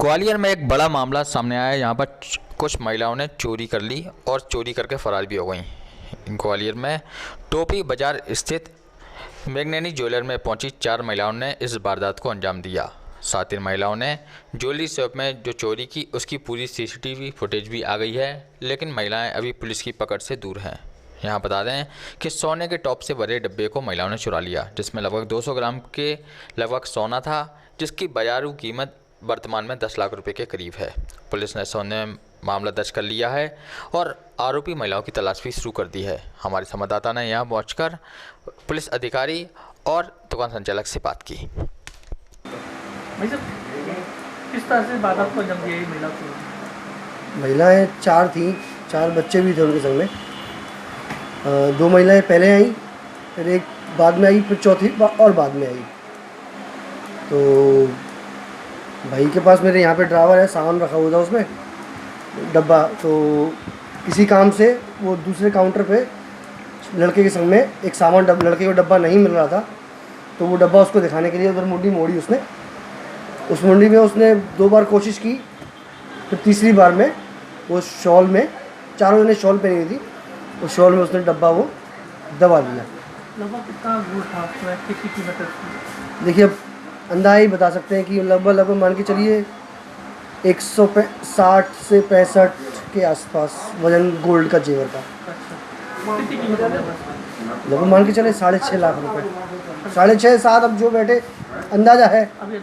ग्वालियर में एक बड़ा मामला सामने आया है। यहाँ पर कुछ महिलाओं ने चोरी कर ली और चोरी करके फरार भी हो गईं। ग्वालियर में टोपी बाजार स्थित मैग्ननी ज्वेलर में पहुंची 4 महिलाओं ने इस वारदात को अंजाम दिया। 7 महिलाओं ने ज्वेलरी शॉप में जो चोरी की उसकी पूरी सीसीटीवी फुटेज भी आ गई है, लेकिन महिलाएं अभी पुलिस की पकड़ से दूर हैं। यहाँ बता दें कि सोने के टॉप से भरे डब्बे को महिलाओं ने चुरा लिया, जिसमें लगभग 200 ग्राम के लगभग सोना था, जिसकी बाजारू कीमत वर्तमान में 10 लाख रुपए के करीब है। पुलिस ने सोने में मामला दर्ज कर लिया है और आरोपी महिलाओं की तलाश भी शुरू कर दी है। हमारे संवाददाता ने यहाँ पहुंचकर पुलिस अधिकारी और दुकान संचालक से बात की। भाई साहब, किस तरह से वारदात को अंजाम दिया महिला को? महिलाएं 4 थीं, 4 बच्चे भी थे उनके संग में। 2 महिलाएं पहले आई, फिर एक बाद में आई, फिर चौथी और बाद में आई। तो भाई के पास मेरे यहाँ पे ड्रावर है, सामान रखा हुआ था उसमें डब्बा। तो किसी काम से वो दूसरे काउंटर पे लड़के के संग में एक सामान लड़के को डब्बा नहीं मिल रहा था, तो वो डब्बा उसको दिखाने के लिए उधर मुंडी मोड़ी उसने। उस मुंडी में उसने 2 बार कोशिश की, फिर तीसरी बार में वो शॉल में, चारों जने शॉल पहनी हुई थी, उस शॉल में उसने डब्बा वो दबा लिया। लगभग कितना गुड़ था, कितनी कीमत है? देखिए, अब अंदाज़ा ही बता सकते हैं कि लगभग मान के चलिए 160 से 65 के आसपास वजन गोल्ड का जेवर का। अच्छा, कितनी कीमत है? लगभग मान के चले 6.5 लाख रुपए, 6.5-7, अब जो बैठे अंदाज़ा है, अभी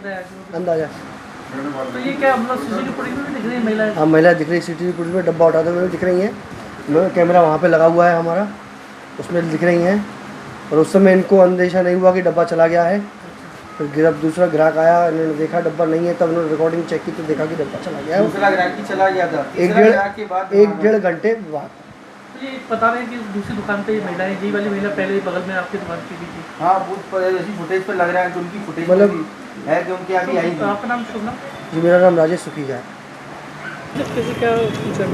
अंदाज़ा। तो ये क्या मतलब सीसीटीवी फुटेज में दिख रही है महिलाएं? हाँ, महिला दिख रही है, सीसीटीवी फुटेज में डब्बा उठाते हुए दिख रही हैं। कैमरा वहाँ पे लगा हुआ है हमारा, उसमें दिख रही हैं। और उस समय इनको अंदेशा नहीं हुआ कि डब्बा चला गया है। फिर दूसरा ग्राहक आया, इन्होंने देखा डब्बा नहीं है, तब उन्होंने रिकॉर्डिंग चेक की तो देखा कि डब्बा चला गया है। दूसरा ग्राहक ही चला गया था 1-1.5 घंटे बाद। तो ये बता रहे हैं कि दूसरी दुकान पे ये महिलाएं, ये वाली महिला पहले बगल में आपकी दुकान की भी थी। हाँ, बूथ पर ऐसी फुटेज पर लग रहा है कि उनकी फुटेज मतलब है कि उनके अभी आई तो आपका नाम शुभ नाम? जी, मेरा नाम राजेश सुखीजा है। कैसे क्या पूछा?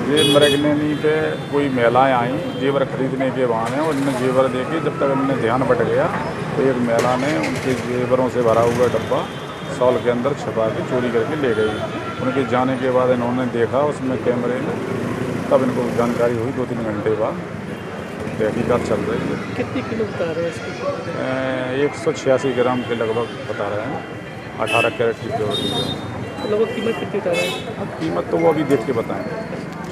ये मैग्ननी पे कोई महिलाएं आई जेवर खरीदने के बहाने, और इन्हें जेवर देके जब तक इन्हें ध्यान बट गया तो एक महिला ने उनके जेवरों से भरा हुआ डब्बा शॉल के अंदर छुपा के चोरी करके ले गई। उनके जाने के बाद इन्होंने देखा उसमें कैमरे में, तब इनको जानकारी हुई 2-3 घंटे बाद। तहकीकात चल रही है। कितनी किलो बता रहे हैं इसकी? 186 ग्राम के लगभग बता रहे हैं, 18 कैरेट की प्योरिटी है। लगभग कीमत कितनी बता रहे हैं? अब कीमत तो वो अभी देख के बताएंगे।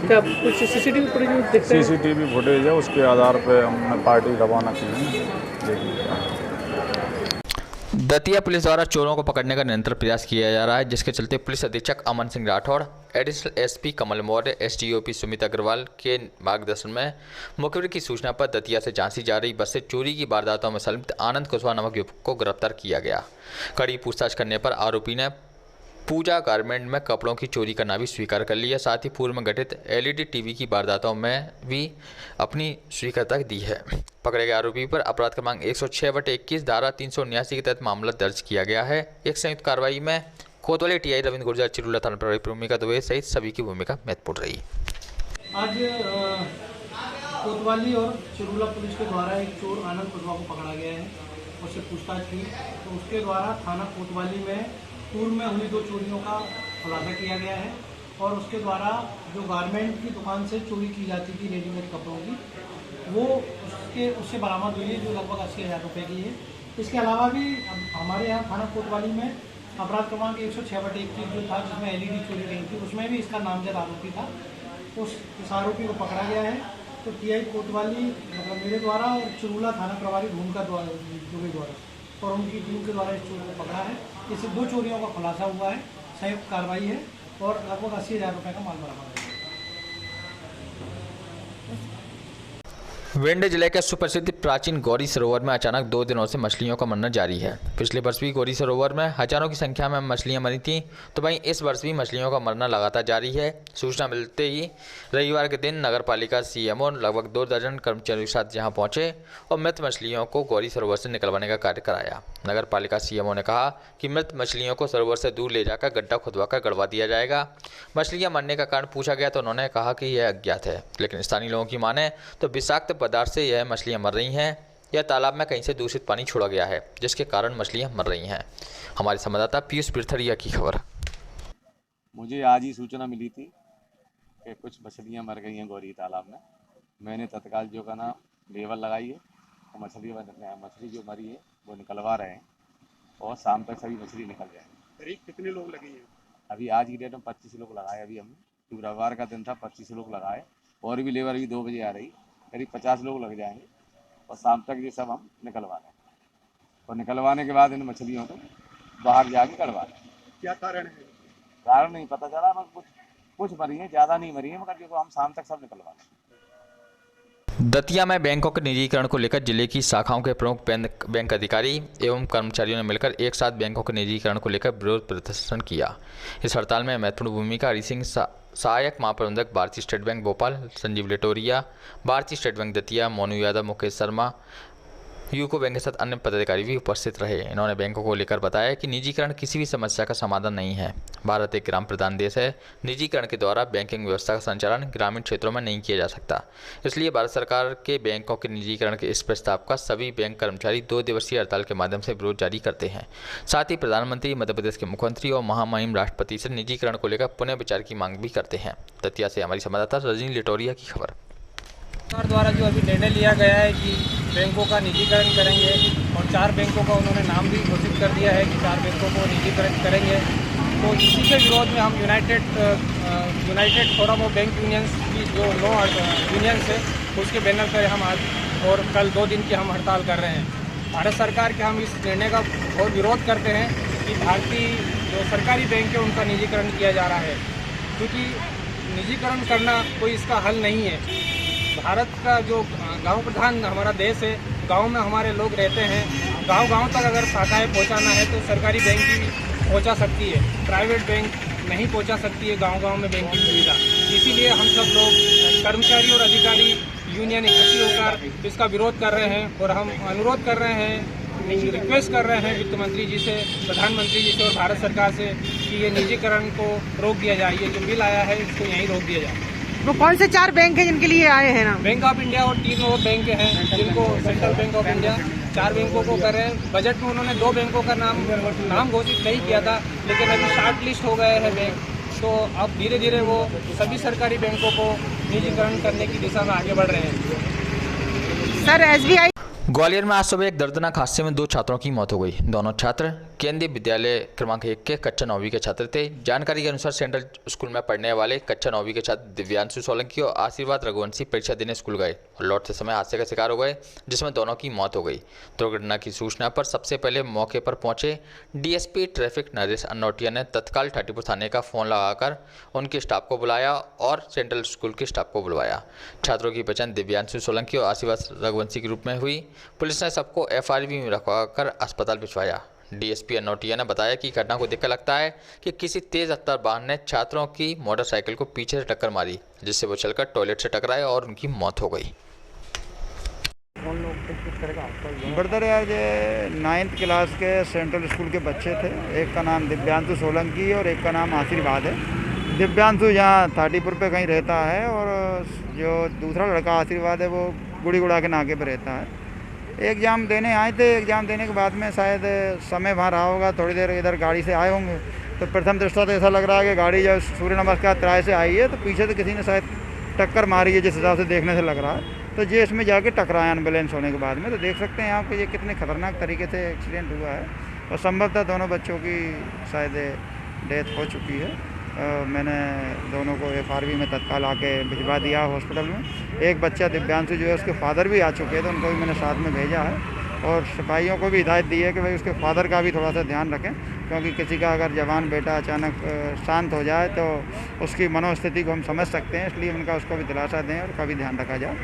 क्या कुछ सीसीटीवी फुटेज में देखते हैं? सीसीटीवी फुटेज है, उसके आधार पर हमने पार्टी रवाना की है। देखिए, दतिया पुलिस द्वारा चोरों को पकड़ने का निरंतर प्रयास किया जा रहा है, जिसके चलते पुलिस अधीक्षक अमन सिंह राठौड़, एडिशनल एसपी कमल मौर्य, एसडीओपी सुमित अग्रवाल के मार्गदर्शन में मुखबिर की सूचना पर दतिया से झांसी जा रही बस से चोरी की वारदातों में संलिप्त आनंद कुशवाहा नामक युवक को गिरफ्तार किया गया। कड़ी पूछताछ करने पर आरोपी ने पूजा गारमेंट में कपड़ों की चोरी करना भी स्वीकार कर लिया। साथ ही पूर्व में घटित एलईडी टीवी की वारदातों में भी अपनी स्वीकृति दी है। पकड़े गए आरोपी पर अपराध क्रमांक 106/21 धारा 379 के तहत मामला दर्ज किया गया है। एक संयुक्त कार्रवाई में कोतवाली टीआई रविंद्र गुर्जर, चिरुला थाना प्रभारी भूमिका दुबे सहित सभी की भूमिका महत्वपूर्ण रही। आज कोतवाली और चिरुला पुलिस के द्वारा एक चोर आनंद कुशवाहा को पकड़ा गया है। उससे पूछताछ की तो उसके द्वारा थाना कोतवाली में पूर्व में हुई 2 चोरियों का खुलासा किया गया है। और उसके द्वारा जो गारमेंट की दुकान से चोरी की जाती थी रेडीमेड कपड़ों की, वो उससे बरामद हुई है, जो लगभग 80,000 रुपये की है। इसके अलावा भी हमारे यहाँ थाना कोतवाली में अपराध क्रमांक 106/21 जो था, जिसमें एलईडी चोरी गई थी, उसमें भी इसका नामजद आरोपी था। उस आरोपी को पकड़ा गया है। तो टीआई कोतवाली मतलब मेरे द्वारा और चिरुला थाना प्रभारी भूमिका दुबे द्वारा और उनकी टीम के द्वारा इस चोर को पकड़ा है। इससे 2 चोरियों का खुलासा हुआ है, संयुक्त कार्रवाई है और लगभग 80,000 रुपये का माल बरामद है। विंड जिले के सुप्रसिद्ध प्राचीन गौरी सरोवर में अचानक 2 दिनों से मछलियों का मरना जारी है। पिछले वर्ष भी गौरी सरोवर में हजारों की संख्या में मछलियां मरी थीं, तो वहीं इस वर्ष भी मछलियों का मरना लगातार जारी है। सूचना मिलते ही रविवार के दिन नगर पालिका सीएमओ लगभग 2 दर्जन कर्मचारियों के साथ यहां पहुंचे और मृत मछलियों को गौरी सरोवर से निकलवाने का कार्य कराया। नगर पालिका सीएमओ ने कहा कि मृत मछलियों को सरोवर से दूर ले जाकर गड्ढा खुदवाकर गड़वा दिया जाएगा। मछलियां मरने का कारण पूछा गया तो उन्होंने कहा कि यह अज्ञात है, लेकिन स्थानीय लोगों की माने तो विषाक्त पदार्थ से यह मछलियां मर रही हैं या तालाब में कहीं से दूषित पानी छोड़ा गया है, जिसके कारण मछलियां मर रही हैं। हमारे संवाददाता पीयूष बिरथड़िया की खबर। मुझे आज ही सूचना मिली थी कि कुछ मछलियाँ मर गई हैं गौरी तालाब में। मैंने तत्काल जो का ना लेबर लगाई है और मछली जो मरी है वो निकलवा रहे हैं और शाम तक सभी मछली निकल जाएंगी। करीब कितने लोग लगे हैं? अभी आज की डेट में 25 लोग लगाए। अभी हमने शुक्रवार का दिन था, 25 लोग लगाए और भी लेबर अभी 2 बजे आ रही, करीब 50 लोग लग जाएंगे और शाम तक ये सब हम निकलवा रहे हैं और निकलवाने के बाद इन मछलियों को बाहर जाके कड़वा रहे हैं। क्या कारण है? कारण नहीं पता चला, मगर कुछ मरी है, ज़्यादा नहीं मरी है, मगर देखो हम शाम तक सब निकलवा रहे हैं। दतिया में बैंकों के निजीकरण को लेकर जिले की शाखाओं के प्रमुख बैंक अधिकारी एवं कर्मचारियों ने मिलकर एक साथ बैंकों के निजीकरण को लेकर विरोध प्रदर्शन किया। इस हड़ताल में महत्वपूर्ण भूमिका हरि सिंह, सहायक महाप्रबंधक भारतीय स्टेट बैंक भोपाल संजीव लेटोरिया, भारतीय state bank Datia Monu Yadav, Mukesh Sharma, UCO bank के साथ अन्य पदाधिकारी भी उपस्थित रहे। इन्होंने बैंकों को लेकर बताया कि निजीकरण किसी भी समस्या का समाधान नहीं है। भारत एक ग्राम प्रधान देश है। निजीकरण के द्वारा बैंकिंग व्यवस्था का संचालन ग्रामीण क्षेत्रों में नहीं किया जा सकता। इसलिए भारत सरकार के बैंकों के निजीकरण के इस प्रस्ताव का सभी बैंक कर्मचारी 2 दिवसीय हड़ताल के माध्यम से विरोध जारी करते हैं। साथ ही प्रधानमंत्री, मध्य प्रदेश के मुख्यमंत्री और महामहिम राष्ट्रपति से निजीकरण को लेकर पुनः विचार की मांग भी करते हैं। दतिया से हमारी संवाददाता रजनी लिटोरिया की खबर। सरकार द्वारा जो अभी निर्णय लिया गया है कि बैंकों का निजीकरण करेंगे और 4 बैंकों का उन्होंने नाम भी घोषित कर दिया है कि 4 बैंकों को निजीकरण करेंगे, तो इसी के विरोध में हम United forum of bank unions की जो 9 यूनियंस है उसके बैनर पर हम आज और कल 2 दिन की हम हड़ताल कर रहे हैं। भारत सरकार के हम इस निर्णय का और विरोध करते हैं कि भारतीय जो सरकारी बैंक है उनका निजीकरण किया जा रहा है, क्योंकि निजीकरण करना कोई इसका हल नहीं है। भारत का जो गांव प्रधान हमारा देश है, गांव में हमारे लोग रहते हैं, गांव तक अगर शाखाएं पहुंचाना है तो सरकारी बैंक ही पहुंचा सकती है, प्राइवेट बैंक नहीं पहुंचा सकती है गांव में बैंक की सुविधा। इसीलिए हम सब लोग कर्मचारी और अधिकारी यूनियन इकट्ठी होकर इसका विरोध कर रहे हैं और हम अनुरोध कर रहे हैं, रिक्वेस्ट कर रहे हैं वित्त मंत्री जी से, प्रधानमंत्री जी से और भारत सरकार से कि ये निजीकरण को रोक दिया जाए। ये जो बिल आया है इसको यहीं रोक दिया जाए। वो कौन से 4 बैंक हैं जिनके लिए आए हैं ना? बैंक ऑफ इंडिया और 3 और बैंक हैं जिनको सेंट्रल बैंक ऑफ इंडिया 4 बैंकों को कर रहे हैं। बजट में उन्होंने 2 बैंकों का नाम घोषित नहीं किया था, लेकिन अभी शॉर्ट लिस्ट हो गए हैं बैंक, तो अब धीरे धीरे वो सभी सरकारी बैंकों को निजीकरण करने की दिशा में आगे बढ़ रहे हैं। सर SBI ग्वालियर में आज सुबह एक दर्दनाक हादसे में 2 छात्रों की मौत हो गई। दोनों छात्र केंद्रीय विद्यालय क्रमांक 1 के कक्षा 9वीं के छात्र थे। जानकारी के अनुसार सेंट्रल स्कूल में पढ़ने वाले कक्षा 9वीं के छात्र दिव्यांशु सोलंकी और आशीर्वाद रघुवंशी परीक्षा देने स्कूल गए और लौटते समय हादसे का शिकार हो गए, जिसमें दोनों की मौत हो गई। दुर्घटना की सूचना पर सबसे पहले मौके पर पहुंचे डीएसपी ट्रैफिक नरेश अनौटिया ने तत्काल ठाटीपुर थाने का फोन लगाकर उनके स्टाफ को बुलाया और सेंट्रल स्कूल के स्टाफ को बुलवाया। छात्रों की पहचान दिव्यांशु सोलंकी और आशीर्वाद रघुवंशी के रूप में हुई। पुलिस ने सबको FRV में रखवाकर अस्पताल भिजवाया। डीएसपी अनौटिया ने बताया कि घटना को देखकर लगता है कि किसी तेज रफ्तार वाहन ने छात्रों की मोटरसाइकिल को पीछे से टक्कर मारी, जिससे वो चलकर टॉयलेट से टकराए और उनकी मौत हो गई। ब्रदर यार ये 9th क्लास के सेंट्रल स्कूल के बच्चे थे। एक का नाम दिव्यांशु सोलंकी और एक का नाम आशीर्वाद है। दिव्यांशु यहाँ थाटीपुर पे कहीं रहता है और जो दूसरा लड़का आशीर्वाद है वो गुड़ीगुड़ा के नाके पे रहता है। एग्ज़ाम देने आए थे। एग्ज़ाम देने के बाद में शायद समय वहाँ रहा होगा, थोड़ी देर इधर गाड़ी से आए होंगे, तो प्रथम दृष्टया तो ऐसा लग रहा है कि गाड़ी जब सूर्य नमस्कार त्राय से आई है तो पीछे से किसी ने शायद टक्कर मारी है, जिस हिसाब से देखने से लग रहा है। तो ये इसमें जाके टकराया एम्बुलेंस होने के बाद में। तो देख सकते हैं आप कि ये कितने खतरनाक तरीके से एक्सीडेंट हुआ है और संभवतः दोनों बच्चों की शायद डेथ हो चुकी है। मैंने दोनों को FRV में तत्काल आके भिजवा दिया हॉस्पिटल में। एक बच्चा दिव्यांशु जो है उसके फादर भी आ चुके हैं, तो उनको भी मैंने साथ में भेजा है और सिपाहियों को भी हिदायत दी है कि भाई उसके फादर का भी थोड़ा सा ध्यान रखें, क्योंकि किसी का अगर जवान बेटा अचानक शांत हो जाए तो उसकी मनोस्थिति को हम समझ सकते हैं, इसलिए उनका उसको भी दिलासा दें और का भी ध्यान रखा जाए।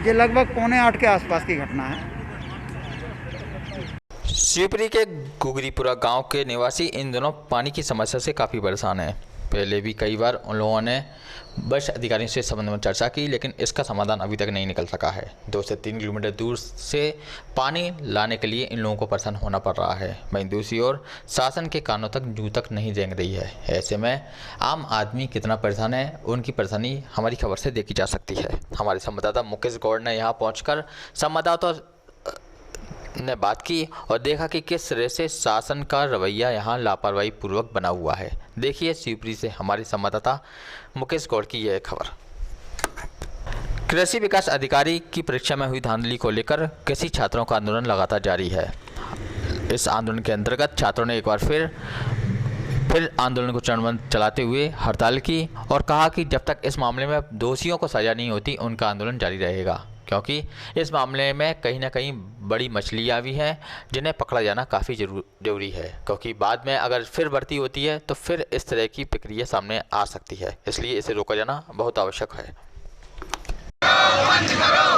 ये लगभग 7:45 के आसपास की घटना है। शिवपुरी के गुगरीपुरा गांव के निवासी इन दिनों पानी की समस्या से काफ़ी परेशान हैं। पहले भी कई बार उन लोगों ने वरिष्ठ अधिकारियों से संबंध में चर्चा की, लेकिन इसका समाधान अभी तक नहीं निकल सका है। 2 से 3 किलोमीटर दूर से पानी लाने के लिए इन लोगों को परेशान होना पड़ रहा है। वहीं दूसरी ओर शासन के कानों तक जूं तक नहीं रेंग रही है। ऐसे में आम आदमी कितना परेशान है, उनकी परेशानी हमारी खबर से देखी जा सकती है। हमारे संवाददाता मुकेश गौड़ ने यहाँ पहुँचकर संवाददाता ने बात की और देखा कि किस तरह से शासन का रवैया यहाँ लापरवाही पूर्वक बना हुआ है। देखिए शिवपुरी से हमारे संवाददाता मुकेश गौड़ की यह खबर। कृषि विकास अधिकारी की परीक्षा में हुई धांधली को लेकर कृषि छात्रों का आंदोलन लगातार जारी है। इस आंदोलन के अंतर्गत छात्रों ने एक बार फिर आंदोलन को चरणबद्ध चलाते हुए हड़ताल की और कहा कि जब तक इस मामले में दोषियों को सजा नहीं होती उनका आंदोलन जारी रहेगा, क्योंकि इस मामले में कहीं ना कहीं बड़ी मछलियाँ भी हैं जिन्हें पकड़ा जाना काफ़ी जरूरी है, क्योंकि बाद में अगर फिर भर्ती होती है तो फिर इस तरह की प्रक्रिया सामने आ सकती है। इसलिए इसे रोका जाना बहुत आवश्यक है।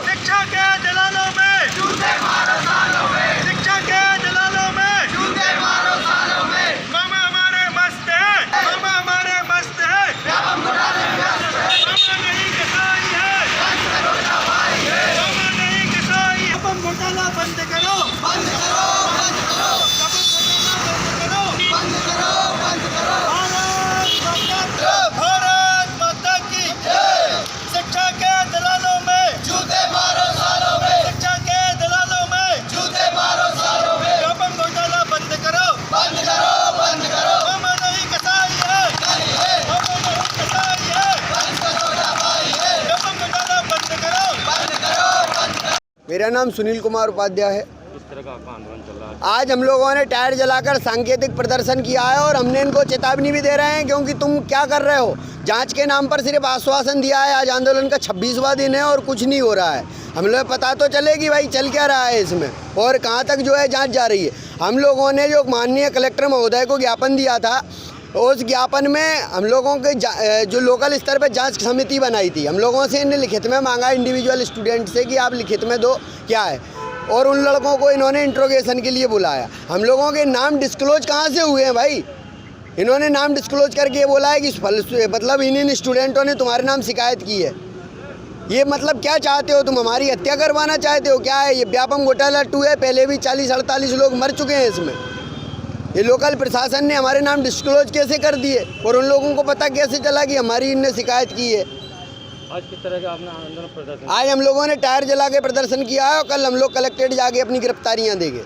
शिक्षा के दलालों में जूते मारो सालों में, शिक्षा के दलालों में जूते मारो सालों में। मामा हमारे मस्त है, मामा हमारे मस्त है, मामा नहीं कसाई है, मामा नहीं कसाई है। अपन घोटाला बंद करो, बंद करो, बंद करो, बंद करो, बंद करो। भारत माता की जय। शिक्षा के दलालों में जूते मारो सालों में, शिक्षा के दलालों में जूते मारो सालों में। व्यापम घोटाला बंद करो, बंद करो, बंद करो। मामा नहीं कसाई है, मामा नहीं कसाई है, व्यापम घोटाला बंद करो, बंद करो, बंद करो। मेरा नाम सुनील कुमार उपाध्याय है। किस तरह का आंदोलन चल रहा है? आज हम लोगों ने टायर जलाकर सांकेतिक प्रदर्शन किया है और हमने इनको चेतावनी भी दे रहे हैं, क्योंकि तुम क्या कर रहे हो। जांच के नाम पर सिर्फ आश्वासन दिया है। आज आंदोलन का 26वां दिन है और कुछ नहीं हो रहा है। हम लोग पता तो चले कि भाई चल क्या रहा है इसमें और कहाँ तक जो है जांच जा रही है। हम लोगों ने जो माननीय कलेक्टर महोदय को ज्ञापन दिया था, उस ज्ञापन में हम लोगों के जो लोकल स्तर पर जांच समिति बनाई थी, हम लोगों से इन्हें लिखित में मांगा इंडिविजुअल स्टूडेंट से कि आप लिखित में दो क्या है, और उन लड़कों को इन्होंने इंट्रोगेशन के लिए बुलाया। हम लोगों के नाम डिस्क्लोज कहाँ से हुए हैं भाई? इन्होंने नाम डिस्क्लोज करके ये बोला है कि मतलब इन स्टूडेंटों ने तुम्हारे नाम शिकायत की है। ये मतलब क्या चाहते हो तुम? हमारी हत्या करवाना चाहते हो क्या है? ये व्यापम घोटाला 2 है, पहले भी 40-48 लोग मर चुके हैं इसमें। ये लोकल प्रशासन ने हमारे नाम डिस्क्लोज कैसे कर दिए और उन लोगों को पता कैसे चला कि हमारी इनने शिकायत की है? आज किस तरह का आपने आंदोलन प्रदर्शन? आज हम लोगों ने टायर जला के प्रदर्शन किया है और कल हम लोग कलेक्ट्रेट जाके अपनी गिरफ्तारियां देंगे।